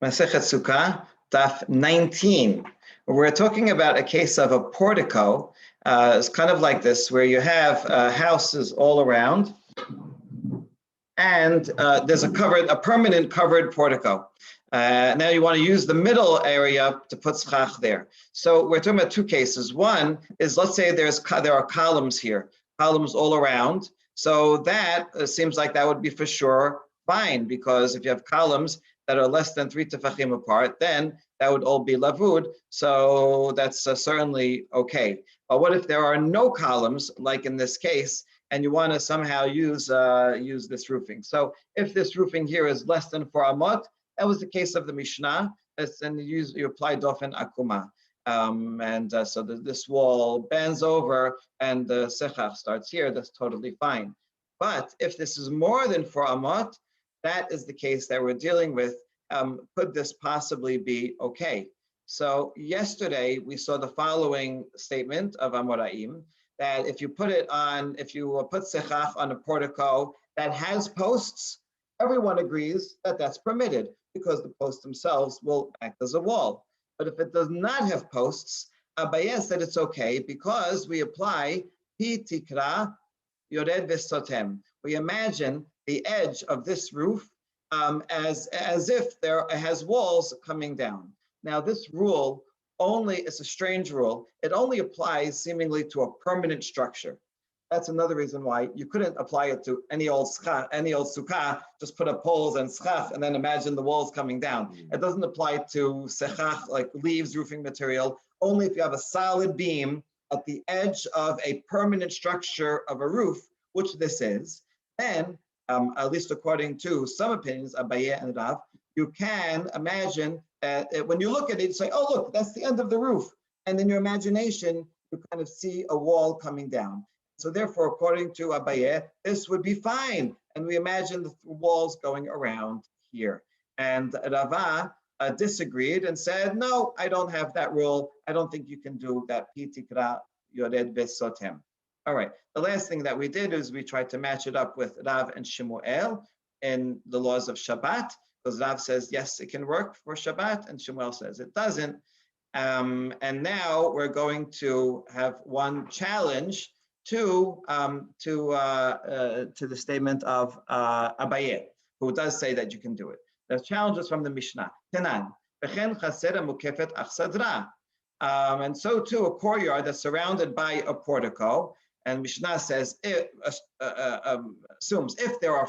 Masechet Sukkah, Daf 19. We're talking about a case of a portico. It's kind of like this, where you have houses all around, and there's a permanent covered portico. Now you want to use the middle area to put schach there. So we're talking about two cases. One is, let's say there are columns here, columns all around. So that seems like that would be for sure fine, because if you have columns that are less than 3 tefachim apart, then that would all be lavud. So that's certainly okay. But what if there are no columns, like in this case, and you want to somehow use this roofing? So if this roofing here is less than 4 amot, that was the case of the Mishnah, and you apply dofen akuma. So this wall bends over and the sechach starts here, that's totally fine. But if this is more than 4 amot, that is the case that we're dealing with. Could this possibly be okay? So yesterday we saw the following statement of Amoraim, that if you put sechach on a portico that has posts, everyone agrees that that's permitted, because the posts themselves will act as a wall. But if it does not have posts, Abaye said it's okay, because we apply pi tikra yored v'sotem. We imagine the edge of this roof as if there has walls coming down. Now this rule it's a strange rule. It only applies seemingly to a permanent structure. That's another reason why you couldn't apply it to any old sukkah, just put up poles and schach and then imagine the walls coming down. It doesn't apply to sechach, like leaves, roofing material, only if you have a solid beam at the edge of a permanent structure of a roof, which this is. Then, at least according to some opinions, Abaye and Rav, you can imagine that when you look at it, you say, oh, look, that's the end of the roof. And in your imagination, you kind of see a wall coming down. So therefore, according to Abaye, this would be fine. And we imagine the walls going around here. And Rava disagreed and said, no, I don't have that rule. I don't think you can do that. Pitikra yored besotem. All right. The last thing that we did is we tried to match it up with Rav and Shemuel in the laws of Shabbat, because Rav says, yes, it can work for Shabbat, and Shemuel says it doesn't. And now we're going to have one challenge to the statement of Abaye, who does say that you can do it. The challenge is from the Mishnah. Tenan, and so too a courtyard that's surrounded by a portico. And Mishnah says assumes if there are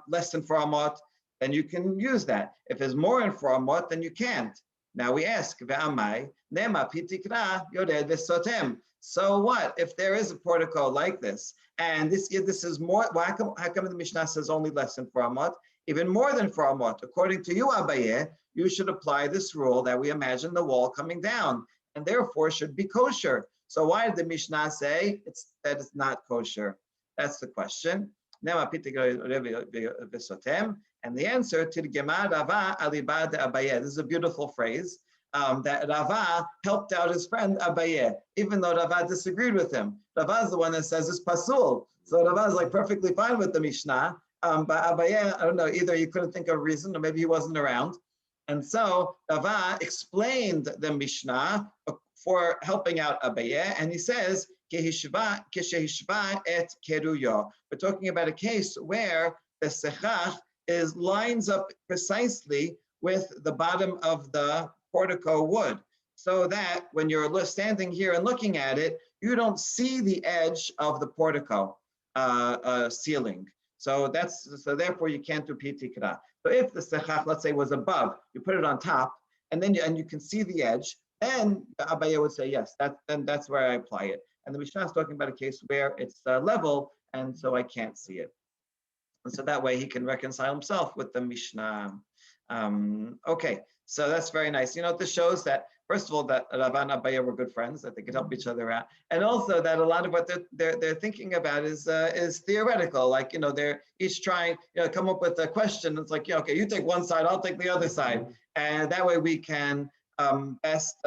less than 4 amot, then you can use that. If there's more than 4 amot, then you can't. Now we ask, ve'amai nema pitikra yored v'sotem. So what if there is a portico like this, and this is more? How come the Mishnah says only less than 4 amot? Even more than 4 amot. According to you, Abaye, you should apply this rule that we imagine the wall coming down, and therefore should be kosher. So why did the Mishnah say that it's not kosher? That's the question. And the answer to the Gemara Rava alibad Abaye. This is a beautiful phrase that Rava helped out his friend Abaye, even though Rava disagreed with him. Rava is the one that says it's pasul. So Rava is like perfectly fine with the Mishnah. But Abaye, I don't know, either he couldn't think of a reason or maybe he wasn't around. And so Rava explained the Mishnah for helping out Abaye, and he says, Kehishva et keruyo. We're talking about a case where the sechach lines up precisely with the bottom of the portico wood, so that when you're standing here and looking at it, you don't see the edge of the portico ceiling. So therefore you can't do pitikra. So if the sechach, let's say, was above, you put it on top, and then you can see the edge, then Abaye would say, yes, then that's where I apply it. And the Mishnah is talking about a case where it's level, and so I can't see it. And so that way he can reconcile himself with the Mishnah. Okay, so that's very nice. This shows that, first of all, that Rava and Abaye were good friends, that they could help each other out, and also that a lot of what they're thinking about is theoretical. Like, they're each trying come up with a question. It's like, okay, you take one side, I'll take the other side, and that way we can best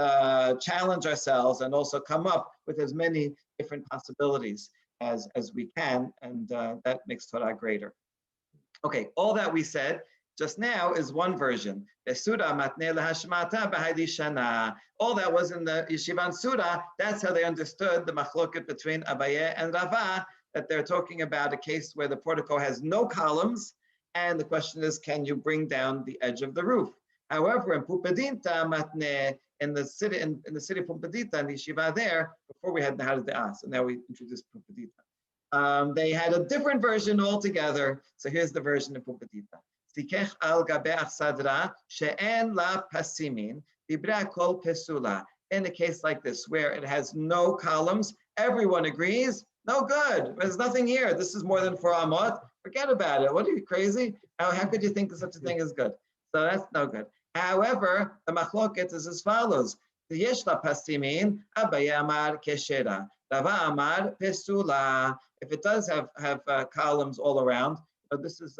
challenge ourselves and also come up with as many different possibilities as we can, and that makes Torah greater. Okay, all that we said just now is one version. All that was in the Yeshivan Surah, that's how they understood the machloket between Abaye and Rava, that they're talking about a case where the portico has no columns, and the question is, can you bring down the edge of the roof? However, in Pupadinta Matne, in the city of Pupadita, in the yeshiva there, before we had the Nahar De'ah, so now we introduced Pupadita. They had a different version altogether. So here's the version of Pupadita. Sikech al gabeach sadra she'en la pasimin dibra kol pesula. In a case like this, where it has no columns, everyone agrees, no good. There's nothing here. This is more than 4 amot. Forget about it. What are you, crazy? How could you think that such a thing is good? So that's no good. However, the machloket is as follows. The yesh la pasimin Abaye amar keshera. Rava amar pesula. If it does have columns all around, this was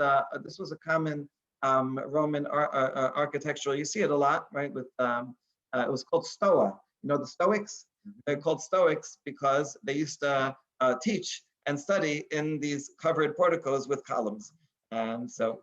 a common Roman architectural. You see it a lot, right? With it was called stoa. You know the Stoics? They're called Stoics because they used to teach and study in these covered porticos with columns. So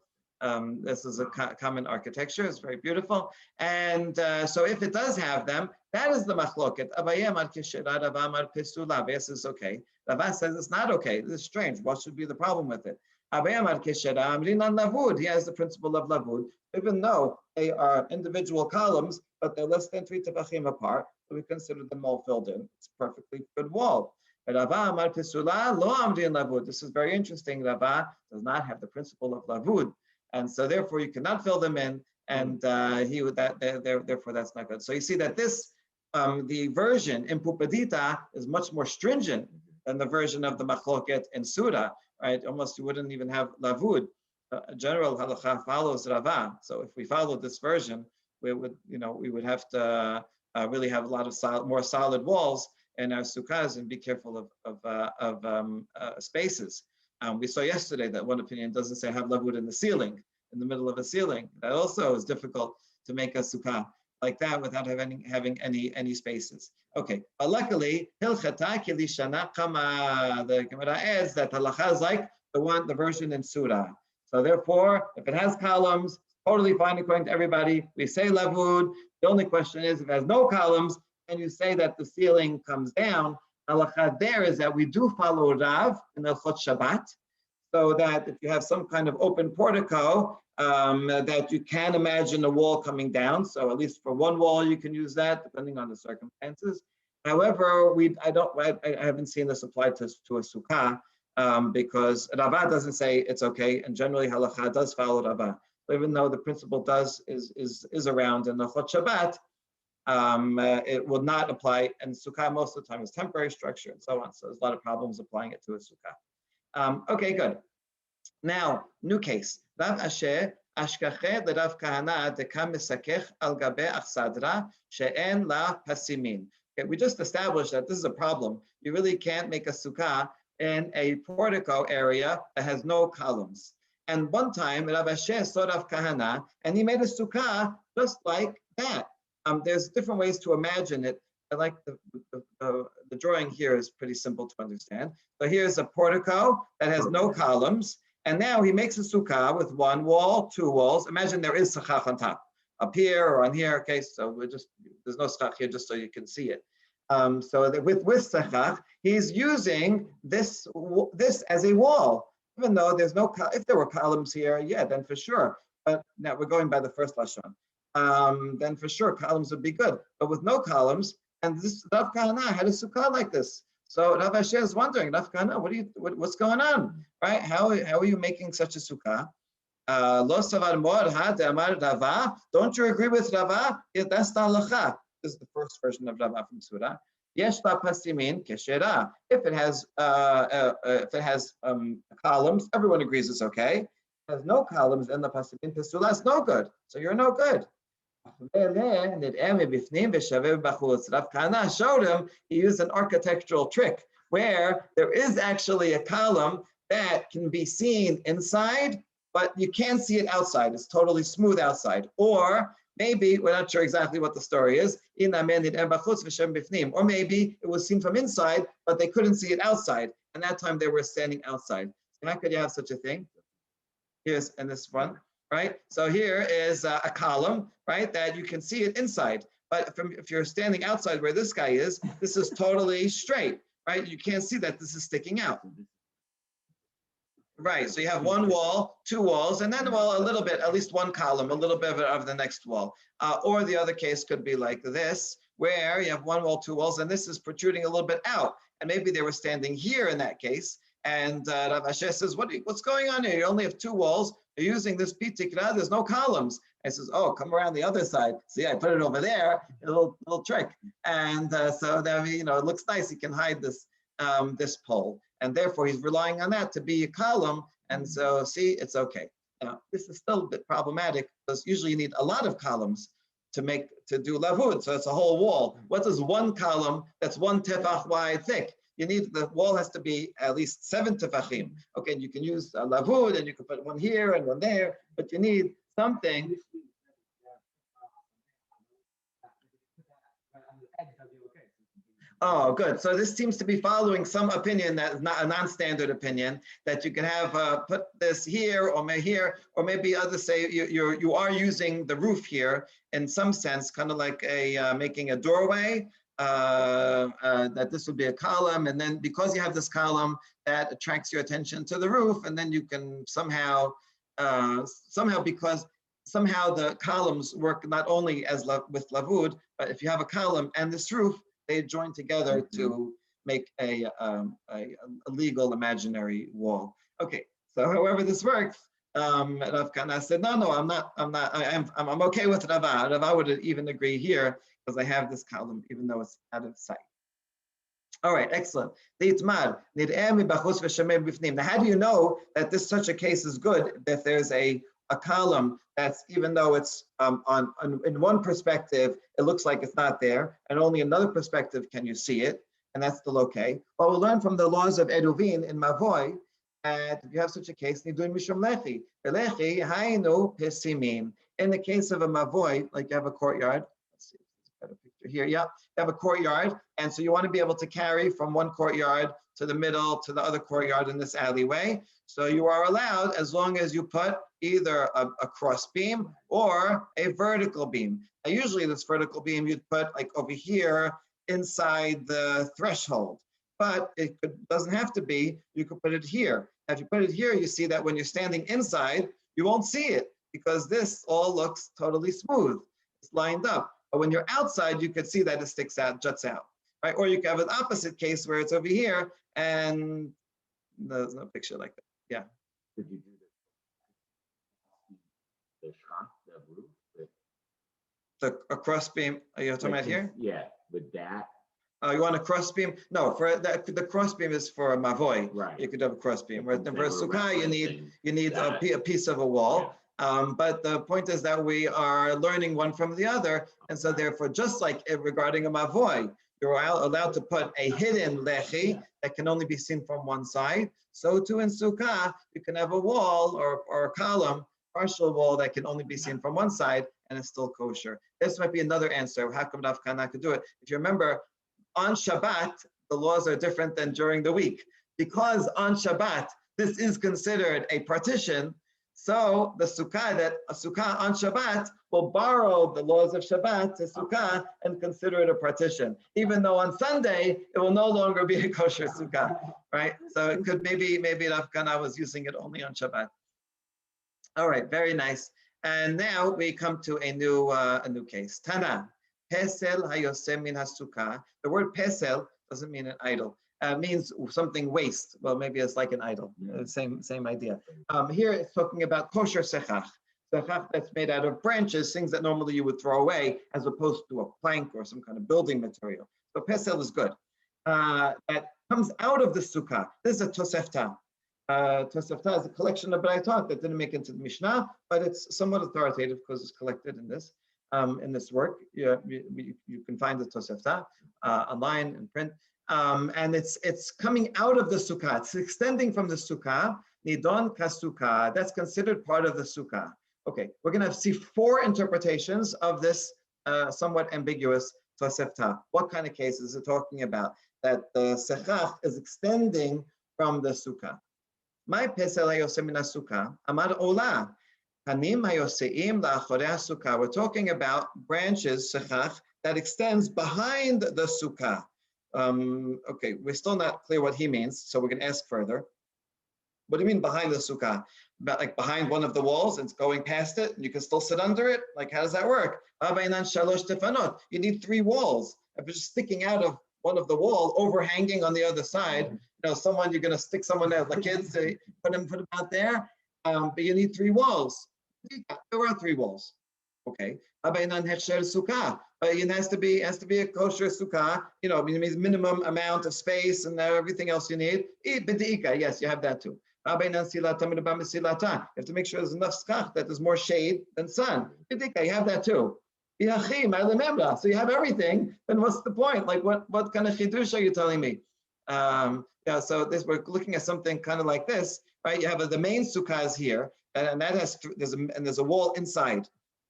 this is a common architecture. It's very beautiful. And so if it does have them, that is the machloket. Abaye amar keshera, Rava amar pesula. Abaye says okay. Rava says it's not okay. This is strange. What should be the problem with it? Abaye amar keshera, amrinan lavud. He has the principle of lavud, even though they are individual columns, but they're less than 3 tefachim apart. So we consider them all filled in. It's a perfectly good wall. Rava amar pesula, lo amrin lavud. This is very interesting. Rava does not have the principle of lavud. And so therefore you cannot fill them in, and therefore that's not good. So you see that this the version in Pupadita is much more stringent than the version of the machloket in Surah, right? Almost you wouldn't even have lavud. General halacha follows Rava. So if we followed this version, we would have to really have a lot of more solid walls in our sukkahs and be careful of spaces. We saw yesterday that one opinion doesn't say have lavud in the ceiling, in the middle of a ceiling. That also is difficult to make a sukkah like that without having any spaces. Okay, but luckily, hilchata kilishana kama. The Gemara adds that halacha is like the version in Surah. So therefore, if it has columns, totally fine according to everybody. We say lavud. The only question is if it has no columns, and you say that the ceiling comes down. Halacha there is that we do follow Rav in Hilchot Shabbat, so that if you have some kind of open portico, that you can imagine a wall coming down. So at least for one wall, you can use that, depending on the circumstances. However, I haven't seen this applied to a sukkah because Rava doesn't say it's okay, and generally halacha does follow Rava. So even though the principle is around in the Hilchot Shabbat, it will not apply, and sukkah most of the time is temporary structure and so on. So there's a lot of problems applying it to a sukkah. Okay, good. Now, new case. Rav Asher ashkache the Rav Kahana dekam misakech al gabe achsadra she'en la pasimin. Okay, we just established that this is a problem. You really can't make a sukkah in a portico area that has no columns. And one time, Rav Asher saw Rav Kahana, and he made a sukkah just like that. There's different ways to imagine it. I like the drawing here is pretty simple to understand. So here's a portico that has no columns, and now he makes a sukkah with 1 wall, 2 walls. Imagine there is sachach on top, up here or on here. Okay, so there's no sachach here just so you can see it. So that with sachach, he's using this as a wall, even though there's no. If there were columns here, yeah, then for sure. But now we're going by the first lashon. Then for sure columns would be good. But with no columns, and this Rav Kahana had a sukkah like this. So Rav Asher is wondering, Rav Kahana, what's going on, right? How are you making such a sukkah? Don't you agree with Rava? Yeah, that's the halacha. This is the first version of Rava from Surah. Yesh la pasimin keshera. If it has columns, everyone agrees it's okay. If it has no columns, then the pasimin pesula is no good. So you're no good. Rav Kahana showed him, he used an architectural trick where there is actually a column that can be seen inside, but you can't see it outside. It's totally smooth outside. Or maybe, we're not sure exactly what the story is, or maybe it was seen from inside, but they couldn't see it outside. And that time they were standing outside. So how could you have such a thing? Here's in this one. right? So here is a column, right, that you can see it inside. But if you're standing outside where this guy is, this is totally straight, right? You can't see that this is sticking out. Right, so you have one wall, two walls, and then, well, a little bit, at least one column, a little bit of the next wall. Or the other case could be like this, where you have one wall, two walls, and this is protruding a little bit out. And maybe they were standing here in that case. And Rav Asher says, what's going on here? You only have two walls. You're using this pitikra, there's no columns. And he says, oh, come around the other side. See, I put it over there, a little trick. And so that, it looks nice. You can hide this this pole, and therefore he's relying on that to be a column, and so see, it's okay. Now this is still a bit problematic because usually you need a lot of columns to do lavud, so it's a whole wall. What is one column that's one tefach wide thick? The wall has to be at least 7 tefachim. Okay, and you can use a lavud, and you can put one here and one there, but you need something. Oh, good. So this seems to be following some opinion that is not a non-standard opinion, that you can have put this here or maybe others say you are using the roof here in some sense, kind of like making a doorway, that this would be a column, and then because you have this column, that attracts your attention to the roof, and then you can somehow because somehow the columns work not only with lavud, but if you have a column and this roof, they join together to make a legal imaginary wall. Okay, so however this works, Rav Kana said, no, I'm okay with Rava. Rava would even agree here because I have this column, even though it's out of sight. All right, excellent. Now, how do you know that such a case is good, that there's a column that's, even though it's in one perspective, it looks like it's not there, and only another perspective can you see it, and that's still okay. Well, we'll learn from the laws of Eruvin in Mavoi, and if you have such a case, Nidun Mishum Lechi. Lechi, Hainu Pesimim. In the case of a Mavoi, like you have a courtyard, let's see if there's a better picture here. Yeah, you have a courtyard, and so you want to be able to carry from one courtyard to the middle to the other courtyard in this alleyway. So you are allowed as long as you put either a cross beam or a vertical beam. Now, usually this vertical beam you'd put like over here inside the threshold, but it doesn't have to be. You could put it here. Now, if you put it here, you see that when you're standing inside, you won't see it because this all looks totally smooth. It's lined up. But when you're outside, you could see that it sticks out, juts out, right? Or you could have an opposite case where it's over here and there's no picture like that. Yeah. Did you do the shrunk, the roof? A cross beam, are you talking about here? Yeah, with that. Oh, you want a cross beam? No, for that, the cross beam is for a mavoi. Right. You could have a cross beam. Where for a sukkah, you need a piece of a wall. Yeah. But the point is that we are learning one from the other, and so therefore, just like regarding a mavoi, you're allowed to put a hidden lechi that can only be seen from one side. So too in sukkah, you can have a wall or a column, partial wall that can only be seen from one side, and it's still kosher. This might be another answer. How come Rav Kana could do it? If you remember, on Shabbat, the laws are different than during the week. Because on Shabbat, this is considered a partition, so the sukkah, a sukkah on Shabbat will borrow the laws of Shabbat to sukkah and consider it a partition. Even though on Sunday, it will no longer be a kosher sukkah, right? So it could maybe Rav Kana was using it only on Shabbat. All right, very nice. And now we come to a new case. Tana, pesel hayosem min hasukah. The word pesel doesn't mean an idol. Means something waste. Well, maybe it's like an idol. Same idea. Here it's talking about kosher sechach. Sechach that's made out of branches, things that normally you would throw away, as opposed to a plank or some kind of building material. So pesel is good. That comes out of the sukkah. This is a tosefta. Tosefta is a collection of Braytot that didn't make it into the Mishnah, but it's somewhat authoritative because it's collected in this work. You can find the Tosefta online in print. And it's coming out of the sukkah. It's extending from the sukkah. Nidon kasukkah. That's considered part of the sukkah. Okay, we're going to see 4 interpretations of this somewhat ambiguous tosefta. What kind of cases is it talking about? That the sechach is extending from the sukkah. My pesel hayosem min sukkah amar ola. We're talking about branches, that extends behind the sukkah. Okay, we're still not clear what he means, so we're going to ask further. What do you mean behind the sukkah? Like behind one of the walls, it's going past it, and you can still sit under it? Like, how does that work? You need 3 walls. If it's just sticking out of one of the wall, overhanging on the other side, you're going to stick someone there, like kids, put them out there, but you need 3 walls. There are 3 walls. Okay. But it has to be a kosher sukkah. It means minimum amount of space and everything else you need. Yes, you have that too. You have to make sure there's enough skach, that there's more shade than sun. You have that too. So you have everything. Then what's the point? Like, what kind of chidush are you telling me? So we're looking at something kind of like this, right? You have the main sukkah is here, and that has there's a wall inside,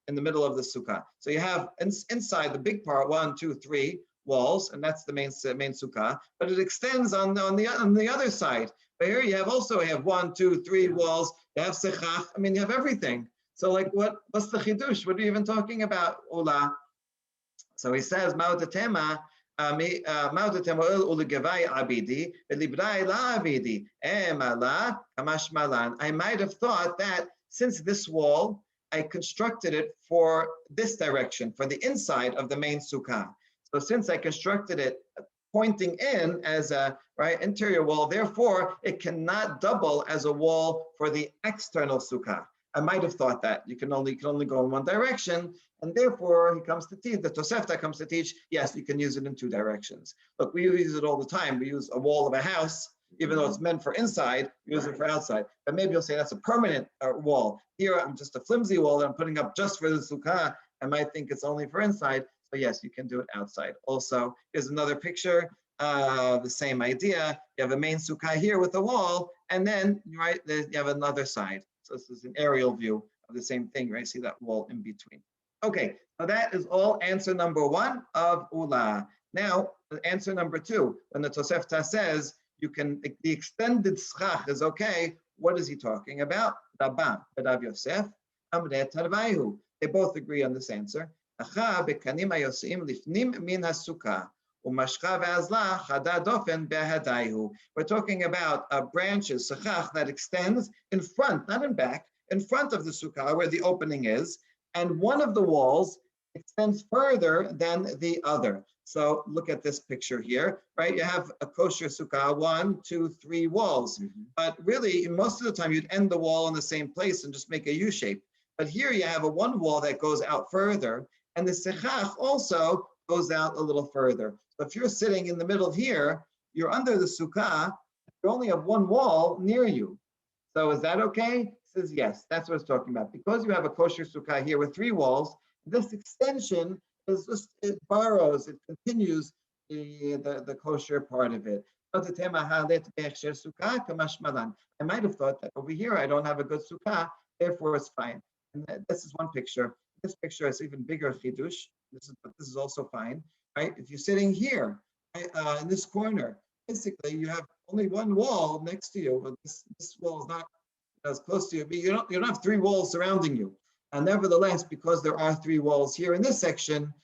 in the middle of the sukkah. So you have inside the big part 1, 2, 3 walls, and that's the main sukkah. But it extends on the other side. But here you have 1, 2, 3 walls. You have sechach. You have everything. So like, what's the chidush? What are you even talking about, Ula? So he says, Ma'udatema. I might have thought that since this wall, I constructed it for this direction, for the inside of the main sukkah. So since I constructed it pointing in as a interior wall, therefore it cannot double as a wall for the external sukkah. I might have thought that you can only go in one direction, and therefore he comes to teach. The Tosefta comes to teach. Yes, you can use it in 2 directions. Look, we use it all the time. We use a wall of a house, even though it's meant for inside. We use it for outside. But maybe you'll say that's a permanent wall. Here, I'm just a flimsy wall that I'm putting up just for the sukkah. I might think it's only for inside. So yes, you can do it outside. Also, here's another picture. The same idea. You have a main sukkah here with a wall, and then you have another side. So this is an aerial view of the same thing, right? See that wall in between. Okay, so that is all answer number 1 of Ula. Now, answer number 2, when the Tosefta says the extended schach is okay, what is he talking about? Rabba, Rav Yosef, Amre Tarvaihu. They both agree on this answer. Acha bekanim hayosim lifnim min hasukah. We're talking about branches, sechach, that extends in front, not in back, in front of the sukkah where the opening is, and one of the walls extends further than the other. So look at this picture here, right? You have a kosher sukkah, 1, 2, 3 walls, but really most of the time you'd end the wall in the same place and just make a U shape. But here you have one wall that goes out further, and the sechach also goes out a little further. So if you're sitting in the middle here, you're under the sukkah, you only have 1 wall near you. So is that okay? He says yes, that's what it's talking about. Because you have a kosher sukkah here with 3 walls, this extension it continues the kosher part of it. I might have thought that over here I don't have a good sukkah, therefore it's fine. And this is one picture. This picture is even bigger chidush. This is also fine, right? If you're sitting here, right, in this corner, basically you have only 1 wall next to you, but this wall is not as close to you. But you don't have 3 walls surrounding you. And nevertheless, because there are 3 walls here in this section,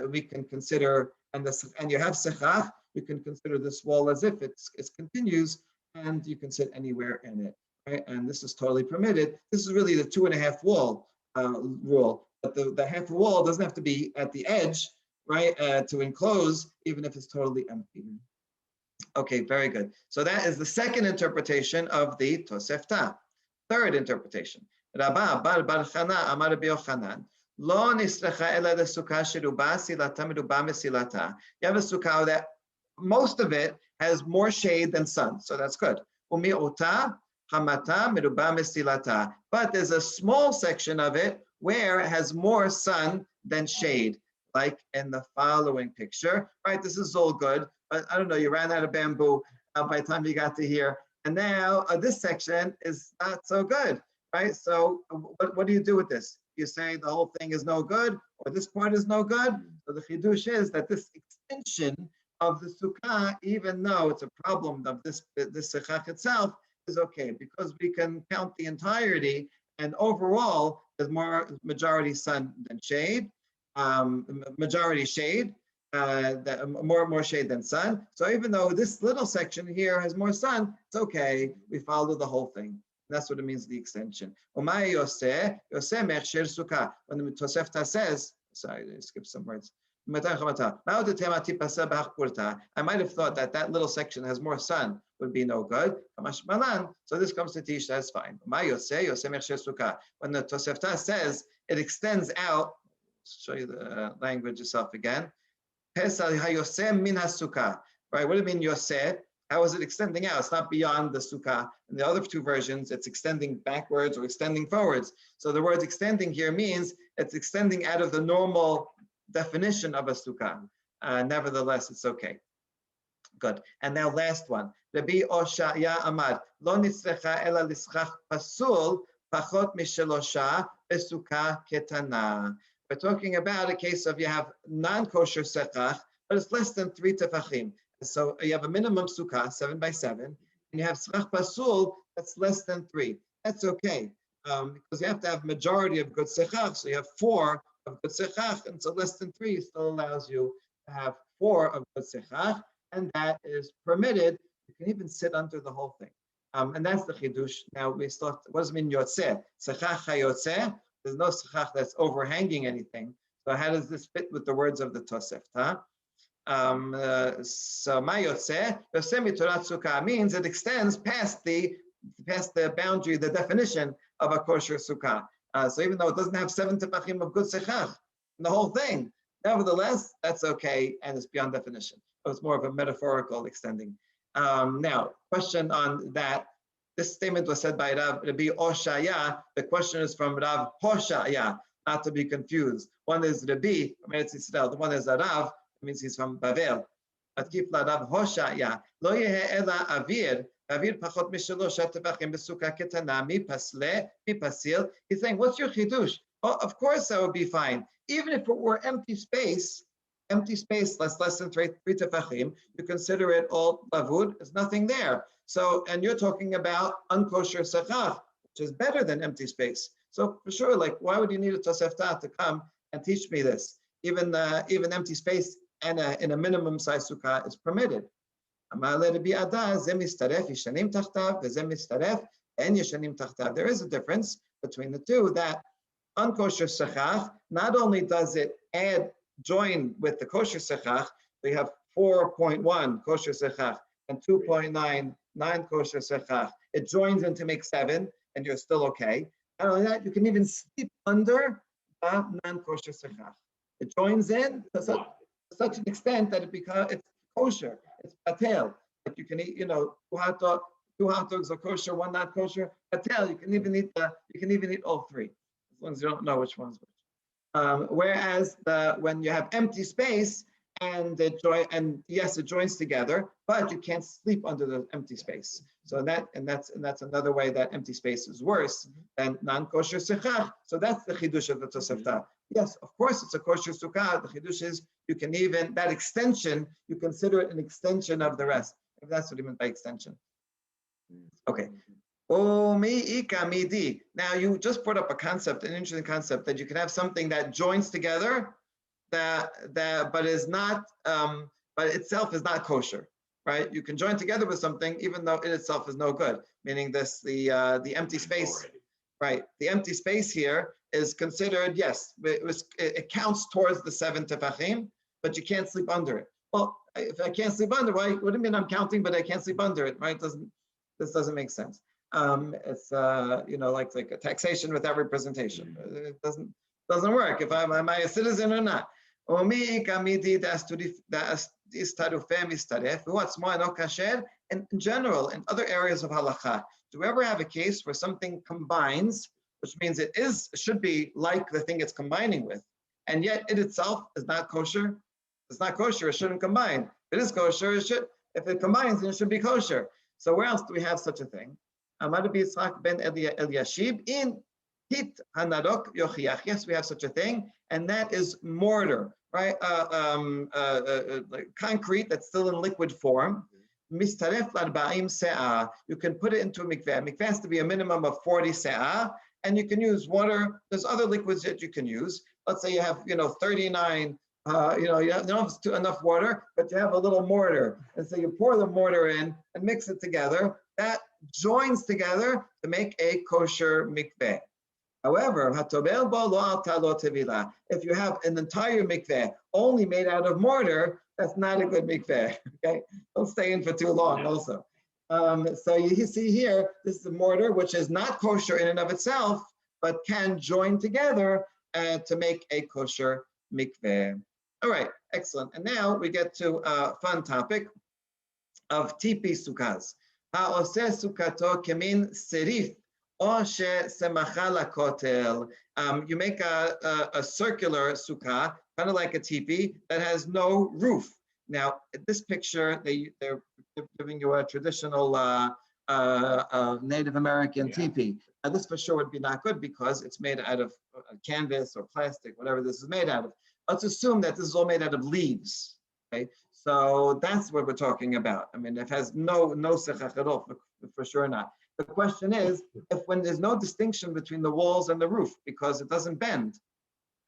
we can consider, and you have sechach, you can consider this wall as if it continues, and you can sit anywhere in it, right? And this is totally permitted. This is really the 2.5 wall rule, but the half wall doesn't have to be at the edge, right, to enclose, even if it's totally empty. Okay, very good. So that is the second interpretation of the Tosefta. Third interpretation. Rabba bar Chana amar Rabbi Yochanan, lo nislecha ela lesukkah sheruba silata meruba mesilata. You have a sukkah that most of it has more shade than sun, so that's good. Umi'uta hamata meruba mesilata. But there's a small section of it where it has more sun than shade, like in the following picture. Right, this is all good, but I don't know, you ran out of bamboo by the time you got to here. And now this section is not so good, right? So what do you do with this? You say the whole thing is no good, or this part is no good. So the chidush is that this extension of the sukkah, even though it's a problem of this sechach itself, is okay, because we can count the entirety And overall, there's more majority sun than shade, majority shade, more shade than sun. So even though this little section here has more sun, it's okay. We follow the whole thing. That's what it means, the extension. When the Tosefta says, sorry, I skipped some words. I might have thought that little section has more sun would be no good. So this comes to teach that's fine. When the Tosefta says it extends out, show you the language itself again. Right? What do you mean Yoseh? How is it extending out? It's not beyond the Sukkah. In the other two versions, it's extending backwards or extending forwards. So the word extending here means it's extending out of the normal definition of a Sukkah. Nevertheless, it's okay. Good. And now last one. Rabbi Oshaya Amad. Lo nitzrecha ela lischach pasul pachot mishelosha besukkah ketana. We're talking about a case of you have non-kosher sechach, but it's less than 3 tefachim. So you have a minimum sukkah, 7 by 7, and you have sechach pasul that's less than 3. That's okay, because you have to have majority of good sechach. So you have 4 of good sechach, and so less than 3 still allows you to have 4 of good sechach, and that is permitted. You can even sit under the whole thing, and that's the chidush. Now we start. What does it mean yotzeh? Sechach hayotzeh. There's no sechach that's overhanging anything. So how does this fit with the words of the Tosefta? So ma yotzeh mitorat sukkah means it extends past the boundary, the definition of a kosher sukkah. So even though it doesn't have 7 tefachim of good sechach, the whole thing, nevertheless, that's okay, and it's beyond definition. So it's more of a metaphorical extending. Now, question on that. This statement was said by Rabbi Oshaya. The question is from Rav Hoshaya, not to be confused. One is Rabbi from Eretz Yisrael. The one is Rav, means he's from Bavel. Atkif la Rav Hoshaya. Lo yehe ela avir. Avir pachot mishalosh tefachim besukah ketana mi pasle mi pasil. He's saying, what's your chidush? Oh, of course that would be fine. Even if it were empty space less than 3 tefachim, you consider it all lavud. There's nothing there. So, and you're talking about unkosher sechach, which is better than empty space. So for sure, like, why would you need a Tosefta to come and teach me this? Even empty space and in a minimum size sukkah is permitted. There is a difference between the two, that unkosher sechach, not only does it join with the kosher sechach, we have 4.1 kosher sechach and 2.9 non-kosher sechach. It joins in to make 7, and you're still okay. Not only that, you can even sleep under non-kosher sechach. It joins in to such an extent that it's kosher. It's patel. Like you can eat, 2 hot dogs are kosher, 1 not kosher. Patel. You can even eat all 3, as long as you don't know which one's which. Whereas when you have empty space and it joins together, but you can't sleep under the empty space. So that's another way that empty space is worse than non-kosher sechach. So that's the chidush of the Tosefta. Yes, of course it's a kosher sukkah. The chidush is you can even that extension, you consider it an extension of the rest. If that's what he meant by extension. Okay. Now you just brought up an interesting concept, that you can have something that joins together, but itself is not kosher, right? You can join together with something even though it itself is no good. Meaning the empty space, right? The empty space here is considered, yes, it counts towards the 7 tefachim, but you can't sleep under it. Well, if I can't sleep under, why? What do you mean I'm counting, but I can't sleep under it, right? This doesn't make sense. It's like a taxation without representation. It doesn't work. If am I a citizen or not? What's more, no kasher. And in general, in other areas of halakha, do we ever have a case where something combines, which means it should be like the thing it's combining with, and yet it itself is not kosher? It's not kosher. It shouldn't combine. If it is kosher, it should. If it combines, then it should be kosher. So where else do we have such a thing? Amar Yitzchak ben Eliashib in Hit Hanarok Yochiach. Yes, we have such a thing, and that is mortar, right? Like concrete that's still in liquid form. Mistaref l'arba'im se'ah. You can put it into a mikveh. Mikveh has to be a minimum of 40 se'ah, and you can use water. There's other liquids that you can use. Let's say you have, 39, you don't have enough water, but you have a little mortar. And so you pour the mortar in and mix it together. That joins together to make a kosher mikveh. However, if you have an entire mikveh only made out of mortar, that's not a good mikveh. Okay, don't stay in for too long. Also, so you see here, this is a mortar which is not kosher in and of itself, but can join together to make a kosher mikveh. All right, excellent. And now we get to a fun topic of Tipi sukkahs. Ha'oseh sukkato kemin serif. You make a circular sukkah, kind of like a teepee, that has no roof. Now, in this picture, they're giving you a traditional Native American teepee. Now, this for sure would be not good because it's made out of canvas or plastic, whatever this is made out of. Let's assume that this is all made out of leaves. Okay, so that's what we're talking about. I mean, it has no sechach at all, for sure not. The question is, when there's no distinction between the walls and the roof because it doesn't bend,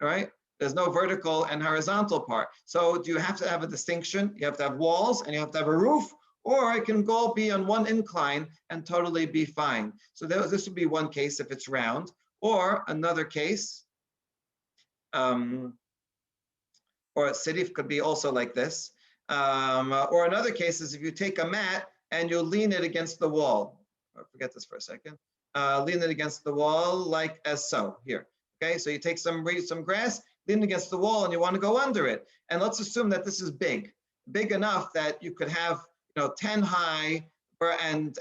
all right? There's no vertical and horizontal part. So do you have to have a distinction? You have to have walls and you have to have a roof, or it can go be on one incline and totally be fine. So this would be one case if it's round, or another case, or serif could be also like this, or another case is if you take a mat and you lean it against the wall. Forget this for a second. Lean it against the wall like as so here. Okay, so you take some grass, lean against the wall, and you want to go under it. And let's assume that this is big enough that you could have 10 high and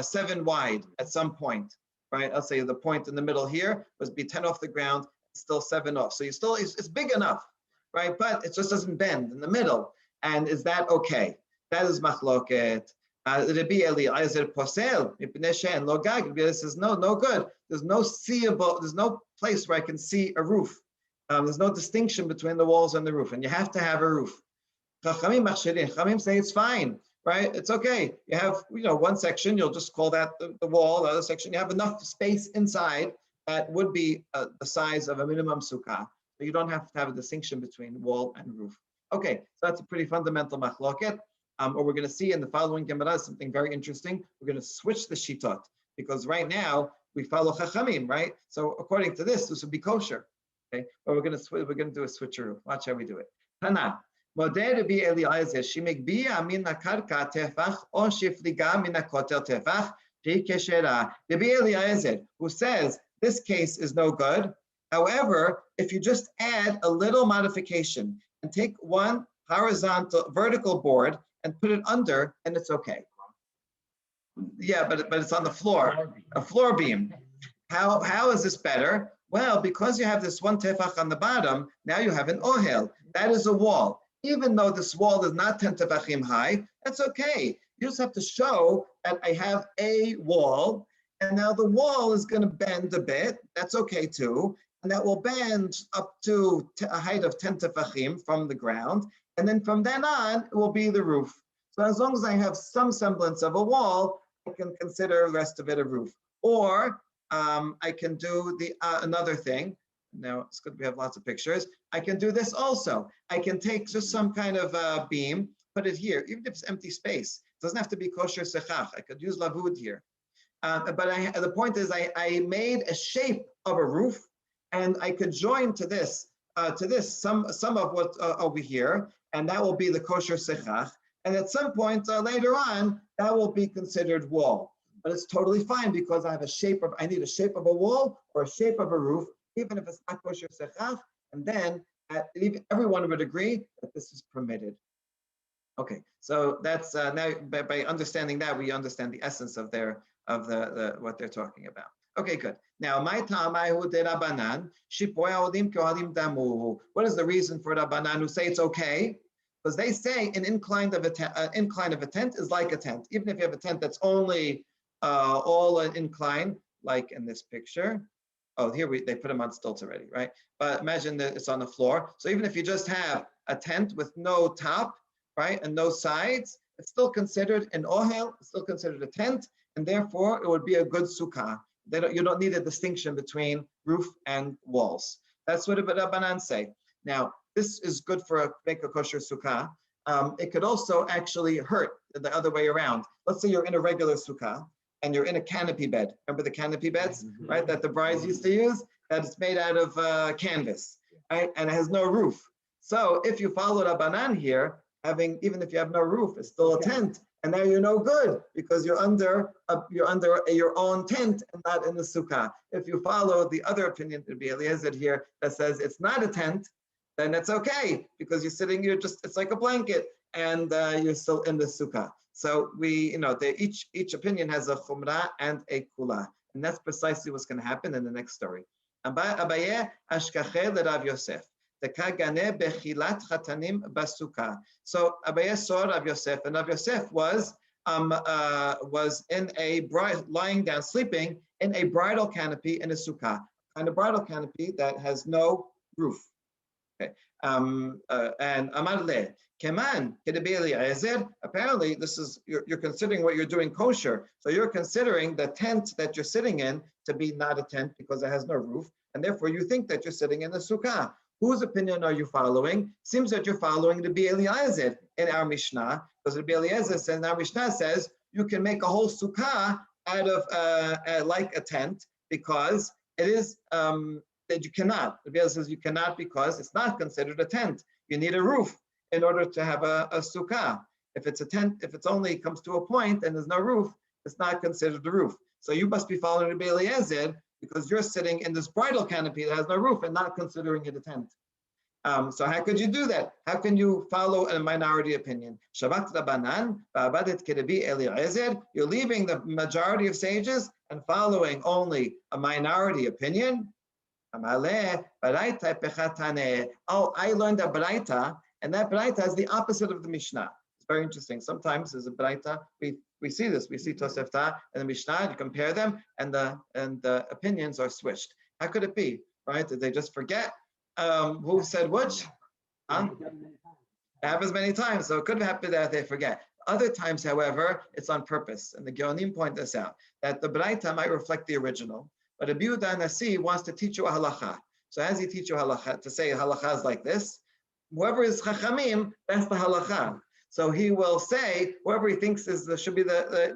7 wide at some point, right? I'll say the point in the middle here was be 10 off the ground, still 7 off. So it's big enough, right? But it just doesn't bend in the middle. And is that okay? That is machloket. Rabbi Eliezer posel mipnei lo gag. Rabbi says no good. There's no seeable. There's no place where I can see a roof. There's no distinction between the walls and the roof, and you have to have a roof. Chachamim say it's fine, right? It's okay. You have one section. You'll just call that the wall. The other section, you have enough space inside that would be the size of a minimum sukkah. So you don't have to have a distinction between wall and roof. Okay, so that's a pretty fundamental machloket. What we're going to see in the following Gemara is something very interesting. We're going to switch the shitot because right now we follow Chachamim, right? So according to this would be kosher. Okay, but we're going to do a switcheroo. Watch how we do it. Tana, modeh Rabbi Eliezer, shemigbiya min hakarka tefach o shifliga min hakotel tefach sheikeshera. Rabbi Eliezer, who says this case is no good. However, if you just add a little modification and take one vertical board and put it under, and it's okay. Yeah, but it's on the floor, a floor beam. How is this better? Well, because you have this one tefach on the bottom, now you have an ohel. That is a wall. Even though this wall is not 10 tefachim high, that's okay. You just have to show that I have a wall, and now the wall is going to bend a bit. That's okay too. And that will bend up to a height of 10 tefachim from the ground. And then from then on, it will be the roof. So as long as I have some semblance of a wall, I can consider the rest of it a roof. Or I can do another thing. Now, it's good we have lots of pictures. I can do this also. I can take just some kind of beam, put it here, even if it's empty space. It doesn't have to be kosher sechach. I could use lavud here. But the point is I made a shape of a roof, and I could join to this some of what over here, and that will be the kosher sechach. And at some point later on, that will be considered wall. But it's totally fine because I need a shape of a wall or a shape of a roof, even if it's not kosher sechach. And then everyone would agree that this is permitted. Okay, so that's now by understanding that, we understand the essence of what they're talking about. Okay, good. Now, what is the reason for Rabbanan who say it's okay? Because they say an incline of a tent is like a tent. Even if you have a tent that's only all an incline, like in this picture. Oh, here they put them on stilts already, right? But imagine that it's on the floor. So even if you just have a tent with no top, right, and no sides, it's still considered an ohel, it's still considered a tent, and therefore it would be a good sukkah. You don't need a distinction between roof and walls. That's what Rabbanan say. Now, this is good for make a kosher sukkah. It could also actually hurt the other way around. Let's say you're in a regular sukkah and you're in a canopy bed. Remember the canopy beds, right? That the brides used to use. That it's made out of canvas, right? And it has no roof. So if you follow Rabbanan here, even if you have no roof, it's still a tent, and now you're no good because you're under your own tent and not in the sukkah. If you follow the other opinion, it'd be Eliezer here that says it's not a tent, then it's okay because it's like a blanket and you're still in the sukkah. So each opinion has a chumrah and a kula, and that's precisely what's going to happen in the next story. Abaye ashkache l'Rav Yosef. So Abaye saw Rav Yosef, and Rav Yosef was lying down, sleeping in a bridal canopy in a sukkah, and a bridal canopy that has no roof. Okay. And Amar le Keman apparently this is you're considering what you're doing kosher. So you're considering the tent that you're sitting in to be not a tent because it has no roof, and therefore you think that you're sitting in a sukkah. Whose opinion are you following? Seems that you're following the Eliezer in our Mishnah, because the Eliezer says, in our Mishnah says, you can make a whole sukkah out of like a tent because it is that you cannot. The Eliezer says you cannot because it's not considered a tent. You need a roof in order to have a sukkah. If it's a tent, if it's only comes to a point and there's no roof, it's not considered a roof. So you must be following the Eliezer because you're sitting in this bridal canopy that has no roof and not considering it a tent. So how could you do that? How can you follow a minority opinion? Shabat Rabbanan, va'abadet kerebi Eliezer. You're leaving the majority of sages and following only a minority opinion. Amaleh, baraita pechatane. Oh, I learned a baraita, and that baraita is the opposite of the Mishnah. It's very interesting. Sometimes there's a baraita. We see this. We see Tosefta and the Mishnah. You compare them, and the opinions are switched. How could it be? Right? Did they just forget who said which? It happens many times, so it could happen that they forget. Other times, however, it's on purpose, and the Geonim point this out that the baraita might reflect the original, but Rabbi Yehuda Nasi wants to teach you a halacha. So as he teach you halacha, to say halacha is like this, whoever is chachamim, that's the halacha. So he will say, whoever he thinks should be the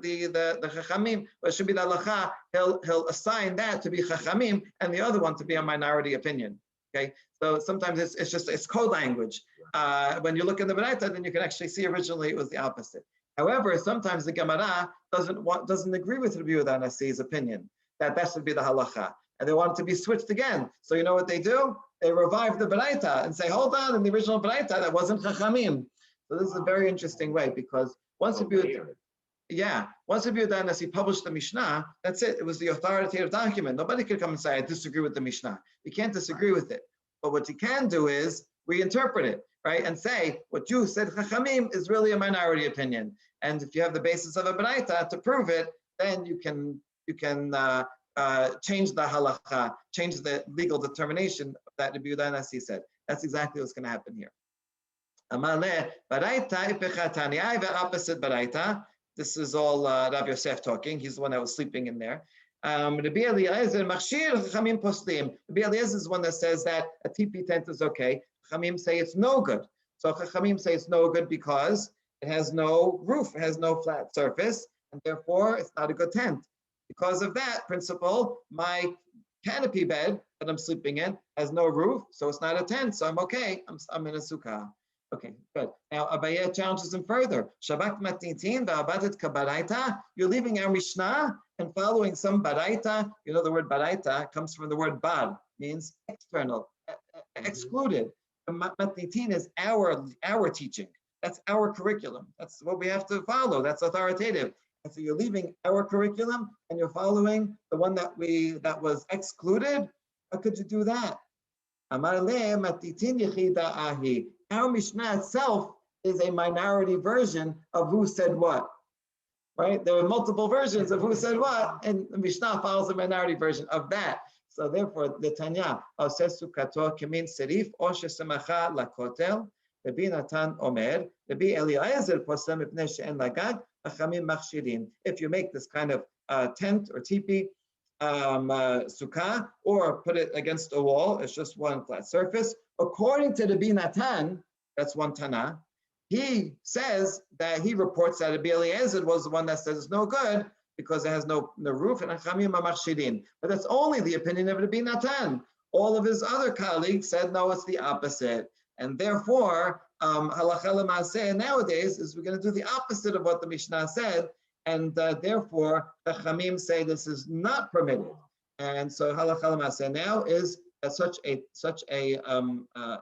chachamim, or should be the halacha, he'll assign that to be chachamim, and the other one to be a minority opinion. Okay, so sometimes it's code language. When you look in the Baraita, then you can actually see originally it was the opposite. However, sometimes the Gemara doesn't agree with Rabbi Yehuda Nasi's opinion that should be the halacha, and they want it to be switched again. So you know what they do? They revive the Baraita and say, hold on, in the original Baraita that wasn't chachamim. So this is a very interesting way because once Rabbi Yehuda Nasi published the Mishnah, that's it. It was the authoritative document. Nobody could come and say, I disagree with the Mishnah. You can't disagree with it. But what you can do is reinterpret it, right? And say, what you said, Chachamim, is really a minority opinion. And if you have the basis of a Baraita to prove it, then you can change the halacha, change the legal determination that Rabbi Yehuda Nasi said. That's exactly what's going to happen here. Amale, Baraita ipechatani. I have an opposite Baraita. This is all Rav Yosef talking. He's the one that was sleeping in there. Rabbi Eliezer is one that says that a tipi tent is okay. Chachamim say it's no good. So Chachamim say it's no good because it has no roof, it has no flat surface, and therefore it's not a good tent. Because of that principle, my canopy bed that I'm sleeping in has no roof, so it's not a tent. So I'm okay. I'm in a sukkah. Okay, good. Now Abaye challenges him further. Shabak matnitin va'abadet kabaraita. You're leaving our Mishnah and following some baraita. You know the word baraita comes from the word bar, means external, excluded. Matnitin is our teaching. That's our curriculum. That's what we have to follow. That's authoritative. And so you're leaving our curriculum and you're following the one that was excluded. How could you do that? Amar le matnitin yechida ahi. Our Mishnah itself is a minority version of who said what, right? There are multiple versions of who said what, and the Mishnah follows a minority version of that. So therefore, the Tanya, Sukato Kemin Serif, O Shesemacha Lakotel, Rabbi Natan Omer, Rabbi Eliezer Posem Ipnei She'en Lagag, Achamim Machshirin. If you make this kind of tent or tipi sukkah, or put it against a wall. It's just one flat surface. According to the Binatan, that's one Tana, he says that he reports that Rabbi Eliezer was the one that says it's no good because it has no roof, and Achamim Amachshidin. But that's only the opinion of Rabbi Natan. All of his other colleagues said no, it's the opposite. And therefore, halacha l'maaseh nowadays is we're going to do the opposite of what the Mishnah said, and therefore the Chamim say this is not permitted. And so halacha l'maaseh now is that such a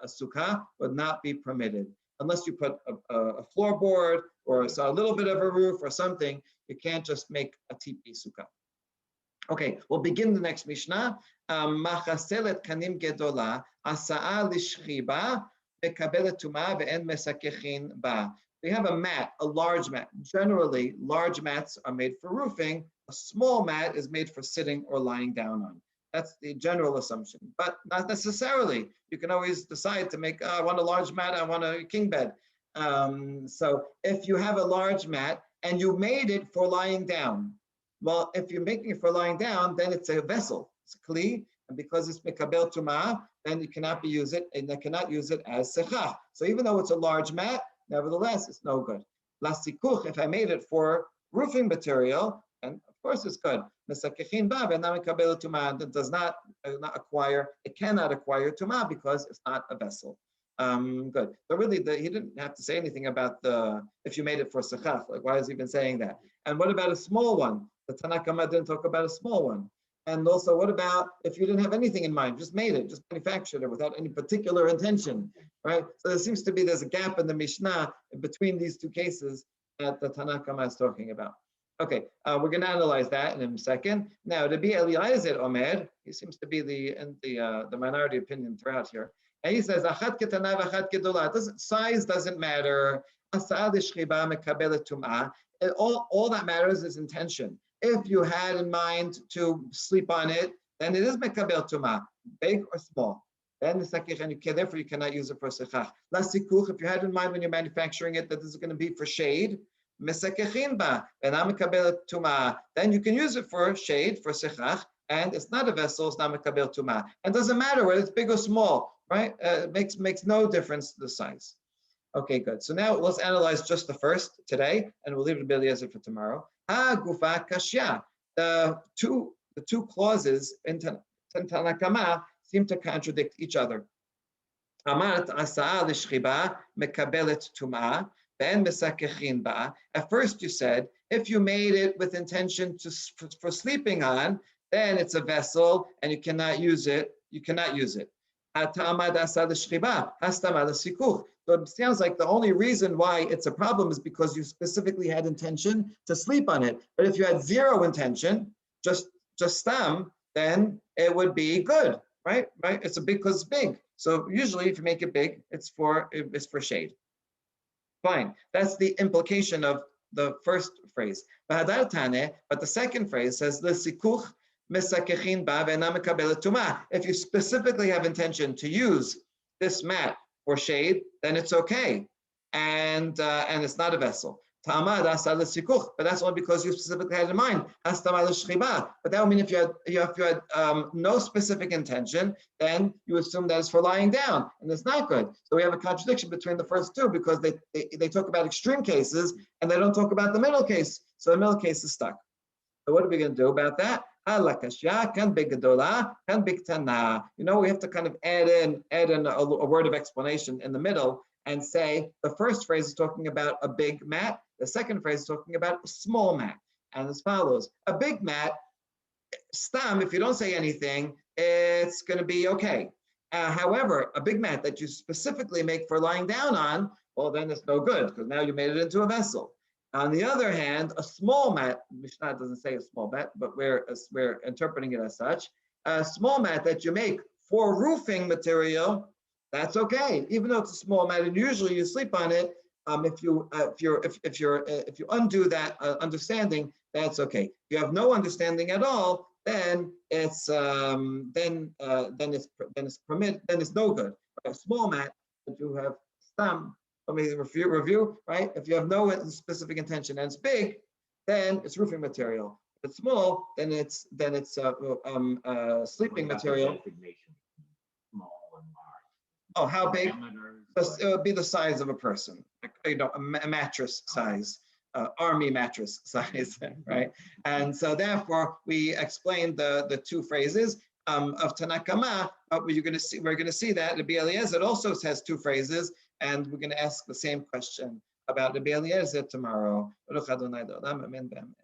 sukkah would not be permitted unless you put a floorboard or a little bit of a roof or something. You can't just make a tipi sukkah. Okay, we'll begin the next Mishnah. Machaselet kanim gedola asaa lishchiba mekabelet tuma ve'en mesakechin ba. We have a mat, a large mat. Generally, large mats are made for roofing. A small mat is made for sitting or lying down on. That's the general assumption, but not necessarily. You can always decide to make, I want a large mat, I want a king bed. So if you have a large mat and you made it for lying down, well, if you're making it for lying down, then it's a vessel, it's a kli, and because it's mekabel tumah, then you cannot use it as sechah. So even though it's a large mat, nevertheless, it's no good. Lasikuch, if I made it for roofing material, and of course it's good. It does not acquire, it cannot acquire tumah because it's not a vessel. Good. But really, he didn't have to say anything about if you made it for sechach. Like, why has he been saying that? And what about a small one? The Tanna Kama didn't talk about a small one. And also, what about if you didn't have anything in mind, just made it, just manufactured it without any particular intention, right? So there seems to be, there's a gap in the Mishnah between these two cases that the Tanna Kama is talking about. Okay, we're going to analyze that in a second. Now, to be Eliezer Omer, he seems to be the minority opinion throughout here. And he says, Achat ketana v'achat gedola. Size doesn't matter. All that matters is intention. If you had in mind to sleep on it, then it is mekabel tumah, big or small. Then the second, therefore you cannot use it for sechach. Lasikuch, if you had in mind when you're manufacturing it that this is going to be for shade, then you can use it for shade, for sechach, and it's not a vessel, it's not mekabel tumah. And it doesn't matter whether it's big or small, right? It makes no difference to the size. Okay, good. So now let's analyze just the first today, and we'll leave it to Eliezer for tomorrow. Gufa kashya. The two clauses in Tanna Kama seem to contradict each other. Amart asa lishchiba mekabelet tumah ben mesakechin ba. At first you said if you made it with intention for sleeping on, then it's a vessel and you cannot use it. So it sounds like the only reason why it's a problem is because you specifically had intention to sleep on it. But if you had zero intention, just stam, then it would be good, right? It's because it's big. So usually, if you make it big, it's for shade. Fine. That's the implication of the first phrase. But the second phrase says l'sikuch mesakechin ba ve'ena mekabelet tumah. If you specifically have intention to use this mat for shade, then it's okay, and it's not a vessel. But that's only because you specifically had in mind. But that would mean if you had no specific intention, then you assume that it's for lying down, and it's not good. So we have a contradiction between the first two because they talk about extreme cases and they don't talk about the middle case. So the middle case is stuck. So what are we going to do about that? We have to kind of add in a word of explanation in the middle and say the first phrase is talking about a big mat. The second phrase is talking about a small mat. And as follows: a big mat, stam, if you don't say anything, it's going to be okay. However, a big mat that you specifically make for lying down on, well, then it's no good because now you made it into a vessel. On the other hand, a small mat, Mishnah doesn't say a small mat, but we're interpreting it as such. A small mat that you make for roofing material, that's okay, even though it's a small mat, and usually you sleep on it. If you undo that understanding, that's okay. If you have no understanding at all, then it's permitted. Then it's no good. Right? A small mat that you have stam. Let me review, right? If you have no specific intention and it's big, then it's roofing material. If it's small, then it's sleeping What about the material. designation between small and large? Oh, how big? Diameters, It would be the size of a person, a mattress size, army mattress size, right? And so therefore, we explained the two phrases of Tanakama. But we're going to see that Rabbi Eliezer also has two phrases, and we're going to ask the same question about Rabbi Eliezer tomorrow. Baruch Adonai Olam, amen, amen.